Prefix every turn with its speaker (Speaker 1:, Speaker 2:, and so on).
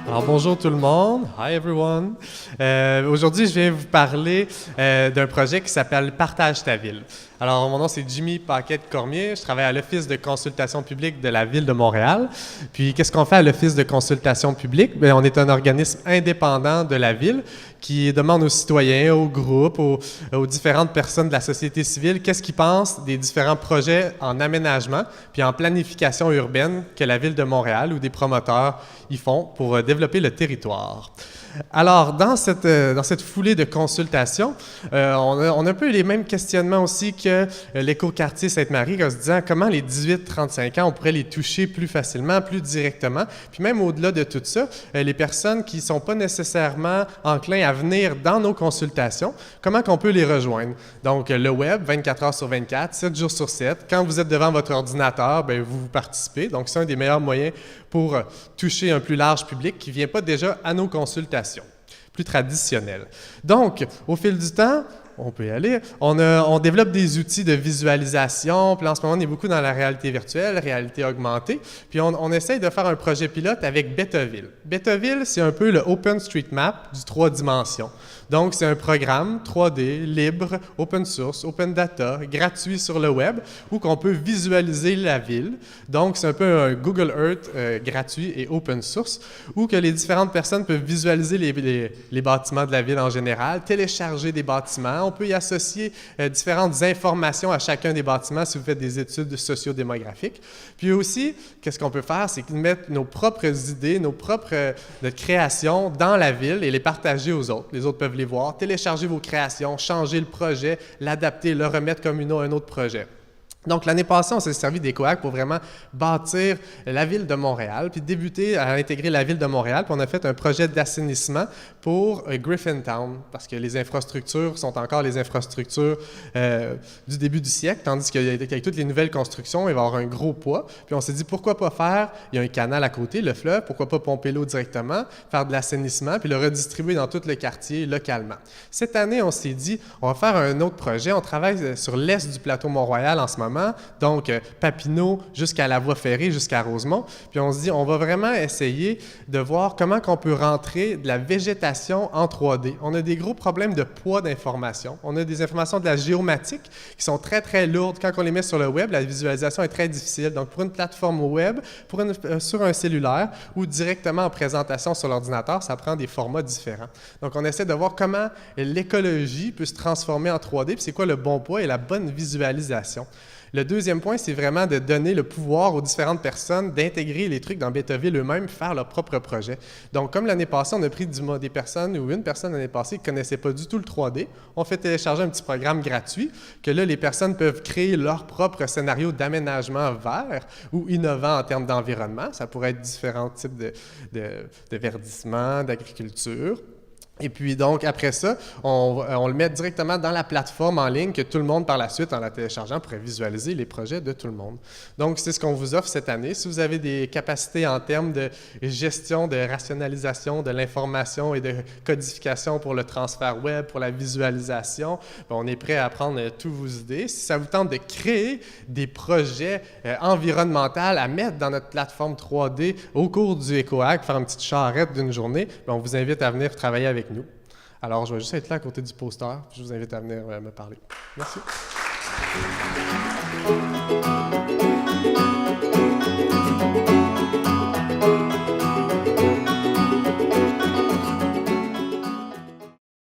Speaker 1: Alors, bonjour tout le monde. Hi everyone. Aujourd'hui, je viens vous parler d'un projet qui s'appelle Partage ta ville. Alors, mon nom, c'est Jimmy Paquette-Cormier. Je travaille à l'Office de consultation publique de la Ville de Montréal. Puis, qu'est-ce qu'on fait à l'Office de consultation publique? Bien, on est un organisme indépendant de la Ville qui demande aux citoyens, aux groupes, aux différentes personnes de la société civile, qu'est-ce qu'ils pensent des différents projets en aménagement puis en planification urbaine que la Ville de Montréal ou des promoteurs y font pour développer le territoire. Alors, dans cette foulée de consultation, on a un peu les mêmes questionnements aussi que l'écoquartier Sainte-Marie, en se disant comment les 18-35 ans, on pourrait les toucher plus facilement, plus directement. Puis même au-delà de tout ça, les personnes qui ne sont pas nécessairement enclins à venir dans nos consultations, comment qu'on peut les rejoindre? Donc, le web, 24 heures sur 24, 7 jours sur 7. Quand vous êtes devant votre ordinateur, bien, vous participez. Donc, c'est un des meilleurs moyens pour toucher un plus large public qui ne vient pas déjà à nos consultations, plus traditionnelles. Donc, au fil du temps, on peut y aller. On développe des outils de visualisation. Puis en ce moment, on est beaucoup dans la réalité virtuelle, réalité augmentée. Puis on essaye de faire un projet pilote avec Betaville. Betaville, c'est un peu le OpenStreetMap du 3 dimensions. Donc, c'est un programme 3D, libre, open source, open data, gratuit sur le web, où qu'on peut visualiser la ville. Donc, c'est un peu un Google Earth gratuit et open source, où que les différentes personnes peuvent visualiser les bâtiments de la ville en général, télécharger des bâtiments. On peut y associer différentes informations à chacun des bâtiments si vous faites des études sociodémographiques. Puis aussi, qu'est-ce qu'on peut faire, c'est mettre nos propres idées, notre création dans la ville et les partager aux autres. Les autres peuvent les voir, télécharger vos créations, changer le projet, l'adapter, le remettre comme un autre projet. Donc, l'année passée, on s'est servi d'EcoHack pour vraiment bâtir la ville de Montréal, puis débuter à intégrer la ville de Montréal. Puis on a fait un projet d'assainissement pour Griffintown, parce que les infrastructures sont encore les infrastructures du début du siècle, tandis qu'avec toutes les nouvelles constructions, il va y avoir un gros poids. Puis on s'est dit, pourquoi pas faire, il y a un canal à côté, le fleuve, pourquoi pas pomper l'eau directement, faire de l'assainissement, puis le redistribuer dans tout le quartier localement. Cette année, on s'est dit, on va faire un autre projet. On travaille sur l'est du plateau Mont-Royal en ce moment, donc Papineau jusqu'à la voie ferrée, jusqu'à Rosemont. Puis on se dit, on va vraiment essayer de voir comment on peut rentrer de la végétation en 3D. On a des gros problèmes de poids d'informations. On a des informations de la géomatique qui sont très, très lourdes. Quand on les met sur le web, la visualisation est très difficile. Donc, pour une plateforme web, sur un cellulaire ou directement en présentation sur l'ordinateur, ça prend des formats différents. Donc, on essaie de voir comment l'écologie peut se transformer en 3D, puis c'est quoi le bon poids et la bonne visualisation. Le deuxième point, c'est vraiment de donner le pouvoir aux différentes personnes d'intégrer les trucs dans Betaville eux-mêmes, faire leur propre projet. Donc, comme l'année passée, on a pris des personnes, ou une personne l'année passée qui ne connaissait pas du tout le 3D, on fait télécharger un petit programme gratuit que là, les personnes peuvent créer leur propre scénario d'aménagement vert ou innovant en termes d'environnement. Ça pourrait être différents types de verdissement, d'agriculture. Et puis donc, après ça, on le met directement dans la plateforme en ligne que tout le monde, par la suite, en la téléchargeant, pourrait visualiser les projets de tout le monde. Donc, c'est ce qu'on vous offre cette année. Si vous avez des capacités en termes de gestion, de rationalisation de l'information et de codification pour le transfert web, pour la visualisation, bien, on est prêt à prendre toutes vos idées. Si ça vous tente de créer des projets environnementaux à mettre dans notre plateforme 3D au cours du EcoHack, faire une petite charrette d'une journée, bien, on vous invite à venir travailler avec nous. Alors, je vais juste être là à côté du poster, puis je vous invite à venir me parler. Merci.